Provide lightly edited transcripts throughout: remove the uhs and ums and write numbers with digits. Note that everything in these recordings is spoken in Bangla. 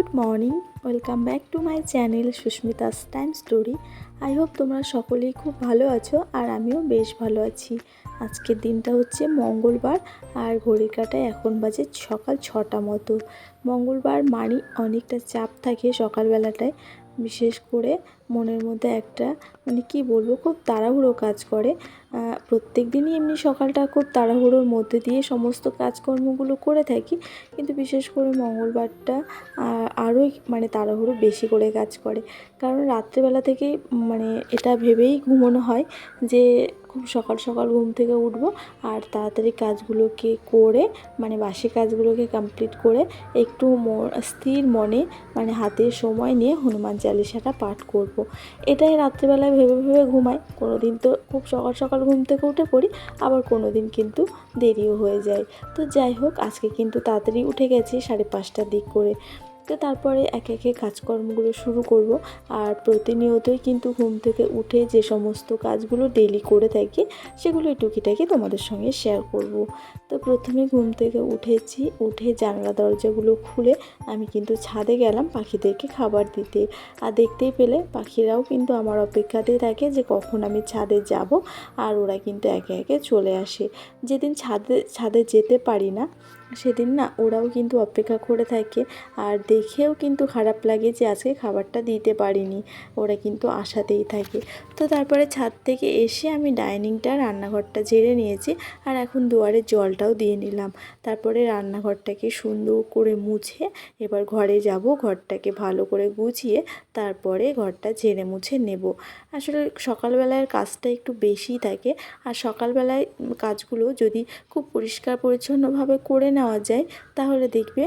Good morning, welcome back to my channel Susmita's time story. I hope তোমরা সকলেই খুব ভালো আছো আর আমিও বেশ ভালো আছি। আজকের দিনটা হচ্ছে মঙ্গলবার আর ঘড়ির কাঁটায় এখন বাজে সকাল 6টা মতো। মঙ্গলবার মানে অনেকটা চাপ থাকে সকালবেলাটায়, বিশেষ করে মনের মধ্যে একটা কি বলবো, খুব তাড়াহুড়ো কাজ করে। প্রত্যেক দিনই এমনি সকালটা খুব তাড়াহুড়োর মধ্যে দিয়ে সমস্ত কাজকর্মগুলো করে থাকি, কিন্তু বিশেষ করে মঙ্গলবারটা আরোই তাড়াহুড়ো বেশি করে কাজ করে। কারণ রাত্রেবেলা থেকেই এটা ভেবেই ঘুমোনো হয় যে খুব সকাল সকাল ঘুম থেকে উঠবো আর তাড়াতাড়ি কাজগুলোকে করে বাসি কাজগুলোকে কমপ্লিট করে একটু স্থির মনে হাতে সময় নিয়ে হনুমান চালিসাটা পাঠ করব। এটাই রাত্রেবেলায় ভেবে ভেবে ঘুমাই। কোনো দিন তো খুব সকাল সকাল ঘুম থেকে উঠে পড়ি, আবার কোনো দিন কিন্তু দেরিও হয়ে যায়। তো যাই হোক, আজকে কিন্তু তাড়াতাড়ি উঠে গেছি 5:30টার দিক করে। তো তারপরে একে একে কাজকর্মগুলো শুরু করব। আর প্রতিনিয়তই কিন্তু ঘুম থেকে উঠে যে সমস্ত কাজগুলো ডেইলি করে থাকি সেগুলো টুকিটাকি তোমাদের সঙ্গে শেয়ার করব। তো প্রথমে ঘুম থেকে উঠে জানলা দরজাগুলো খুলে আমি কিন্তু ছাদে গেলাম পাখিদেরকে খাবার দিতে। আর দেখতেই পেলে পাখিরাও কিন্তু আমার অপেক্ষাতেই থাকে যে কখন আমি ছাদে যাব, আর ওরা কিন্তু একে একে চলে আসে। যেদিন ছাদে যেতে পারি না সেদিন না ওরাও কিন্তু অপেক্ষা করে থাকে, আর দেখেও কিন্তু খারাপ লাগে যে আজকে খাবারটা দিতে পারিনি। ওরা কিন্তু আশাতেই থাকে। তো তারপরে ছাদ থেকে এসে আমি ডাইনিংটা রান্নাঘরটা ঝেড়ে নিয়েছি, আর এখন দুয়ারে জলটাও দিয়ে নিলাম। তারপরে রান্নাঘরটাকে সুন্দর করে মুছে এবার ঘরে যাব, ঘরটাকে ভালো করে গুছিয়ে তারপরে ঘরটা ঝেড়ে মুছে নেব। আসলে সকালবেলার কাজটা একটু বেশিই থাকে, আর সকালবেলায় কাজগুলো যদি খুব পরিষ্কার পরিচ্ছন্নভাবে করে নেওয়া যায় তাহলে দেখবে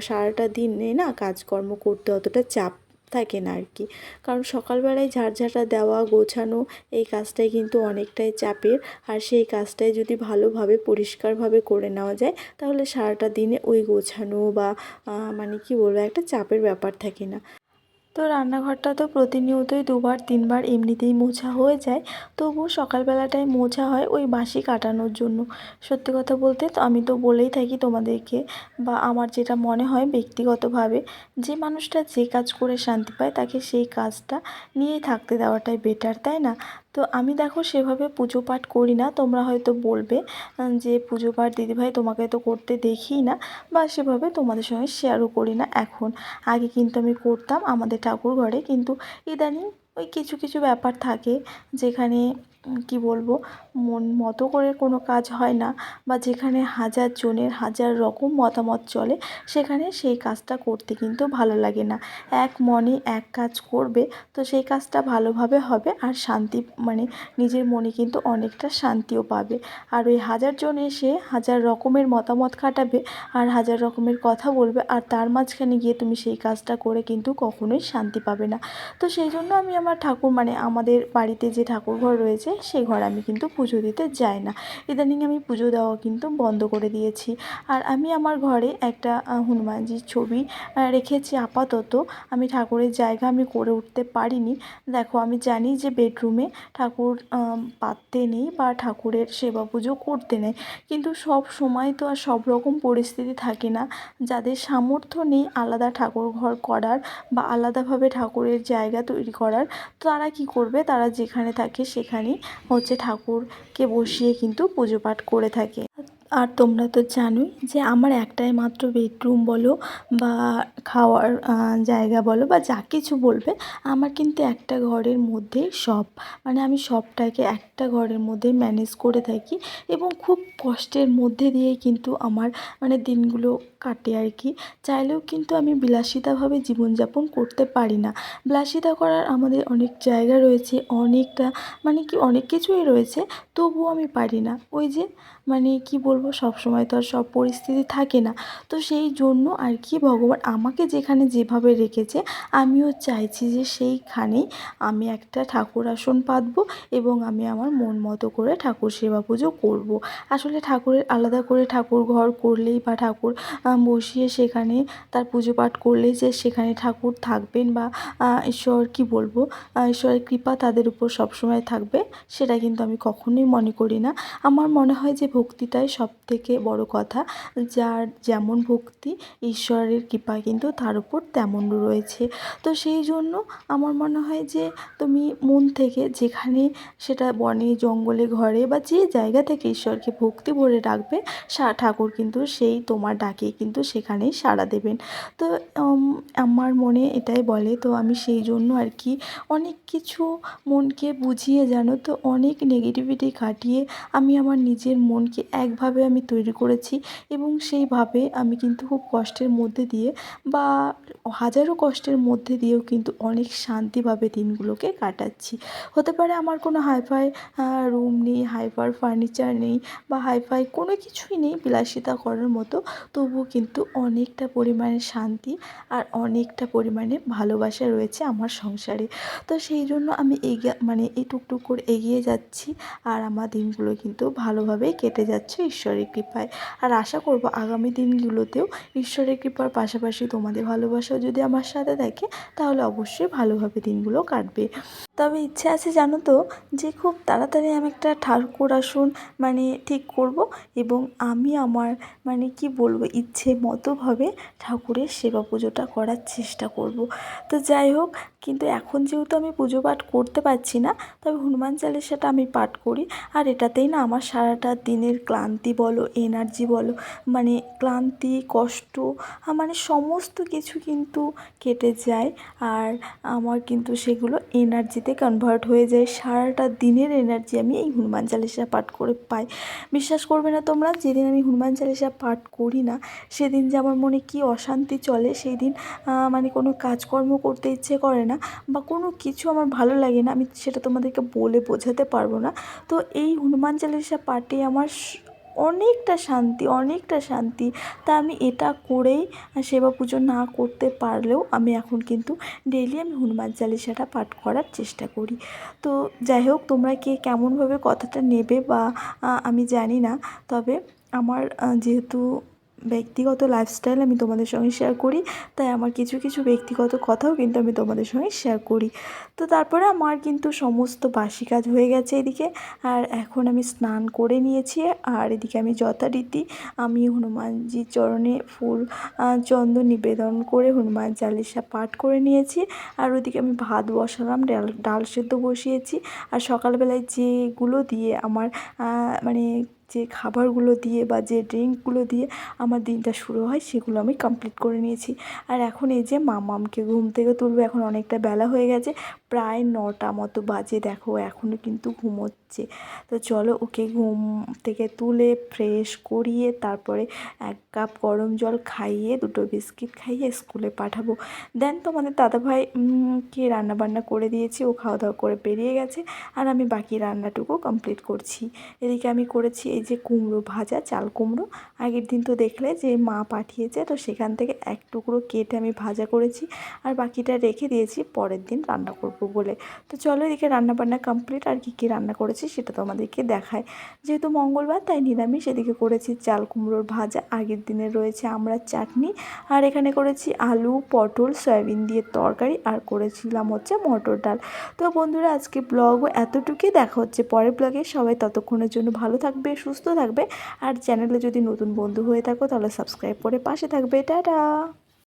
সারাটা দিনে না কাজকর্ম করতে অতটা চাপ থাকে না আর কি। কারণ সকালবেলায় ঝাড়ঝাঁটা দেওয়া গোছানো এই কাজটাই কিন্তু অনেকটাই চাপের, আর সেই কাজটাই যদি ভালোভাবে পরিষ্কারভাবে করে নেওয়া যায় তাহলে সারাটা দিনে ওই গোছানো বা কি বলবো, একটা চাপের ব্যাপার থাকে না। তো রান্নাঘরটা তো প্রতিনিয়তই 2-3বার এমনিতেই মোছা হয়ে যায়, তবুও সকালবেলাটায় মোছা হয় ওই বাসি কাটানোর জন্য। সত্যি কথা বলতে তো আমি তো বলেই থাকি তোমাদেরকে, বা আমার যেটা মনে হয় ব্যক্তিগতভাবে, যে মানুষটা যে কাজ করে শান্তি পায় তাকে সেই কাজটা নিয়েই থাকতে দেওয়াটাই বেটার, তাই না? তো আমি দেখো সেভাবে পুজো পাঠ করি না। তোমরা হয়তো বলবে যে পুজো পাঠ দিদিভাই তোমাকে তো করতে দেখিই না, বা সেভাবে তোমাদের সঙ্গে শেয়ারও করি না এখন। আগে কিন্তু আমি করতাম আমাদের ঠাকুর ঘরে, কিন্তু ইদানিং ওই কিছু কিছু ব্যাপার থাকে যেখানে কি বলবো, মন মতো করে কোনো কাজ হয় না, বা যেখানে হাজার জনের হাজার রকম মতামত চলে সেখানে সেই কাজটা করতে কিন্তু ভালো লাগে না। এক মনে এক কাজ করবে তো সেই কাজটা ভালোভাবে হবে, আর শান্তি নিজের মনে কিন্তু অনেকটা শান্তিও পাবে। আর ওই হাজার জন এসে হাজার রকমের মতামত খাটাবে আর হাজার রকমের কথা বলবে, আর তার মাঝখানে গিয়ে তুমি সেই কাজটা করে কিন্তু কখনোই শান্তি পাবে না। তো সেই জন্য আমি আমার ঠাকুর আমাদের বাড়িতে যে ঠাকুর ঘর রয়েছে সেই ঘরে আমি কিন্তু পুজো দিতে যাই না। ইদানিং আমি পুজো দেওয়া কিন্তু বন্ধ করে দিয়েছি। আর আমি আমার ঘরে একটা হনুমানজির ছবি রেখেছি আপাতত। আমি ঠাকুরের জায়গা আমি করে উঠতে পারিনি। দেখো, আমি জানি যে বেডরুমে ঠাকুর পাততে নেই বা ঠাকুরের সেবা পুজো করতে নেই, কিন্তু সব সময় তো আর সব রকম পরিস্থিতি থাকে না। যাদের সামর্থ্য নেই আলাদা ঠাকুর ঘর করার বা আলাদাভাবে ঠাকুরের জায়গা তৈরি করার, তারা কি করবে, তারা যেখানে থাকে সেখানেই ঠাকুরকে বসিয়ে কিন্তু পুজো পাঠ করে থাকে। আর তোমরা তো জানোই যে আমার একটাই মাত্র বেডরুম বলো বা খাওয়ার জায়গা বলো বা যা কিছু বলবে, আমার কিন্তু একটা ঘরের মধ্যেই সব, আমি সবটাকে একটা ঘরের মধ্যে ম্যানেজ করে থাকি, এবং খুব কষ্টের মধ্যে দিয়েই কিন্তু আমার দিনগুলো কাটে আর কি। চাইলেও কিন্তু আমি বিলাসিতাভাবে জীবনযাপন করতে পারি না। বিলাসিতা করার আমাদের অনেক জায়গা রয়েছে, অনেকটা অনেক কিছুই রয়েছে, তবুও আমি পারি না। ওই যে কি বলবো, সব সময় তো আর সব পরিস্থিতি থাকে না। তো সেই জন্য আর কি ভগবান আমাকে যেখানে যেভাবে রেখেছে আমিও চাইছি যে সেইখানেই আমি একটা ঠাকুর আসন পাতবো, এবং আমি আমার মন মতো করে ঠাকুর সেবা পুজো করব। আসলে ঠাকুরের আলাদা করে ঠাকুর ঘর করলেই বা ঠাকুর বসিয়ে সেখানে তার পুজো পাঠ করলেই যে সেখানে ঠাকুর থাকবেন বা ঈশ্বর কি বলবো, ঈশ্বরের কৃপা তাদের উপর সবসময় থাকবে, সেটা কিন্তু আমি কখনোই মনে করি না। আমার মনে হয় যে ভক্তিটাই সবথেকে বড় কথা, যার যেমন ভক্তি ঈশ্বরের কৃপা কিন্তু তার উপর তেমন রয়েছে। তো সেই জন্য আমার মনে হয় যে তুমি মন থেকে যেখানে, সেটা বনে জঙ্গলে ঘরে বা যে জায়গা থেকে ঈশ্বরকে ভক্তি ভরে ডাকবে, ঠাকুর কিন্তু সেই তোমার ডাকে কিন্তু সেখানেই সাড়া দেবেন। তো আমার মনে এটাই বলে, তো আমি সেই জন্য আর কি অনেক কিছু মনকে বুঝিয়ে, জানো তো, অনেক নেগেটিভিটি কাটিয়ে আমি আমার নিজের মনকে একভাবে আমি তৈরি করেছি, এবং সেইভাবে আমি কিন্তু খুব কষ্টের মধ্যে দিয়ে বা হাজারো কষ্টের মধ্যে দিয়েও কিন্তু অনেক শান্তিভাবে দিনগুলোকে কাটাচ্ছি। হতে পারে আমার কোনো হাইফাই রুম নেই, হাইফাই ফার্নিচার নেই, বা হাইফাই কোনো কিছুই নেই বিলাসিতা করার মতো, তবুও কিন্তু অনেকটা পরিমাণে শান্তি আর অনেকটা পরিমাণে ভালোবাসা রয়েছে আমার সংসারে। তো সেই জন্য আমি এই টুকটুক করে এগিয়ে যাচ্ছি, আর আমার দিনগুলো কিন্তু ভালোভাবেই কেটে যাচ্ছে ঈশ্বরের কৃপায়। আর আশা করব আগামী দিনগুলোতেও ঈশ্বরের কৃপার পাশাপাশি তোমাদের ভালোবাসাও যদি আমার সাথে থাকে, তাহলে অবশ্যই ভালোভাবে দিনগুলো কাটবে। তবে ইচ্ছে আছে, জানো তো, যে খুব তাড়াতাড়ি আমি একটা ঠাকুর আসন ঠিক করব, এবং আমি আমার কি বলবো, ইচ্ছে মতোভাবে ঠাকুরের সেবা পুজোটা করার চেষ্টা করব। তো যাই হোক, কিন্তু এখন যেহেতু আমি পুজো পাঠ করতে পারছি না, তবে হনুমান চালিসাটা আমি পাঠ করি। আর এটাতেই না আমার সারাটা দিনের ক্লান্তি বলো, এনার্জি বলো, ক্লান্তি, কষ্ট, সমস্ত কিছু কিন্তু কেটে যায়। আর আমার কিন্তু সেগুলো এনার্জিতে কনভার্ট হয়ে যায়। সারাটা দিনের এনার্জি আমি এই হনুমান চালিসা পাঠ করে পাই। বিশ্বাস করবে না তোমরা, যেদিন আমি হনুমান চালিসা পাঠ করি না, সেদিন যে আমার মনে কী অশান্তি চলে, সেই দিন কোনো কাজকর্ম করতে ইচ্ছে করে না, বা কোনো কিছু আমার ভালো লাগে না, আমি সেটা তোমাদেরকে বলে বোঝাতে পারবো না। তো এই হনুমান চালিসা পাঠে আমার অনেকটা শান্তি, অনেকটা শান্তি। তা আমি এটা করেই, সেবা পুজো না করতে পারলেও আমি এখন কিন্তু ডেইলি আমি হনুমান চালিসাটা পাঠ করার চেষ্টা করি। তো যাই হোক, তোমরা কে কেমনভাবে কথাটা নেবে বা আমি জানি না। তবে আমার যেহেতু ব্যক্তিগত লাইফস্টাইল আমি তোমাদের সঙ্গে শেয়ার করি, তাই আমার কিছু কিছু ব্যক্তিগত কথাও কিন্তু আমি তোমাদের সঙ্গে শেয়ার করি। তো তারপরে আমার কিন্তু সমস্ত বাসি কাজ হয়ে গেছে এদিকে, আর এখন আমি স্নান করে নিয়েছি, আর এদিকে আমি যথারীতি আমি হনুমানজির চরণে ফুল চন্দন নিবেদন করে হনুমান চালিসা পাঠ করে নিয়েছি। আর ওদিকে আমি ভাত বসালাম, ডাল সেদ্ধ বসিয়েছি। আর সকালবেলায় যেগুলো দিয়ে আমার যে খাবারগুলো দিয়ে বা যে ড্রিঙ্কগুলো দিয়ে আমার দিনটা শুরু হয়, সেগুলো আমি কমপ্লিট করে নিয়েছি। আর এখন এই যে মামামকে ঘুম থেকে তুলবো, এখন অনেকটা বেলা হয়ে গেছে, প্রায় 9টা মতো বাজে, দেখো এখনও কিন্তু ঘুমোচ্ছে। তো চলো ওকে ঘুম থেকে তুলে ফ্রেশ করিয়ে তারপরে 1 কাপ গরম জল খাইয়ে 2টো বিস্কিট খাইয়ে স্কুলে পাঠাবো। দেন তোমাদের দাদাভাই কে রান্নাবান্না করে দিয়েছি, ও খাওয়া দাওয়া করে বেরিয়ে গেছে, আর আমি বাকি রান্নাটুকু কমপ্লিট করছি। এদিকে আমি করেছি এই যে কুমড়ো ভাজা, চাল কুমড়ো। আগের দিন তো দেখলে যে মা পাঠিয়েছে, তো সেখান থেকে এক টুকরো কেটে আমি ভাজা করেছি, আর বাকিটা রেখে দিয়েছি পরের দিন রান্না করব বলে। তো চলো এদিকে রান্নাবান্না কমপ্লিট, আর কী কী রান্না করেছি সেটা তোমাদেরকে দেখায়। যেহেতু মঙ্গলবার, তাই নিরামিষ। এদিকে করেছি চাল কুমড়োর ভাজা, আগের দিনে রয়েছে আমড়ার চাটনি, আর এখানে করেছি আলু, পটল, সয়াবিন দিয়ে তরকারি, আর করেছিলাম হচ্ছে মটর ডাল। তো বন্ধুরা, আজকে ব্লগও এতটুকুই। দেখা হচ্ছে পরের ব্লগে। সবাই ততক্ষণের জন্য ভালো থাকবে, সুস্থ থাকবে, আর চ্যানেলে যদি নতুন বন্ধু হয়ে থাকো তাহলে সাবস্ক্রাইব করে পাশে থাকবে। টাটা।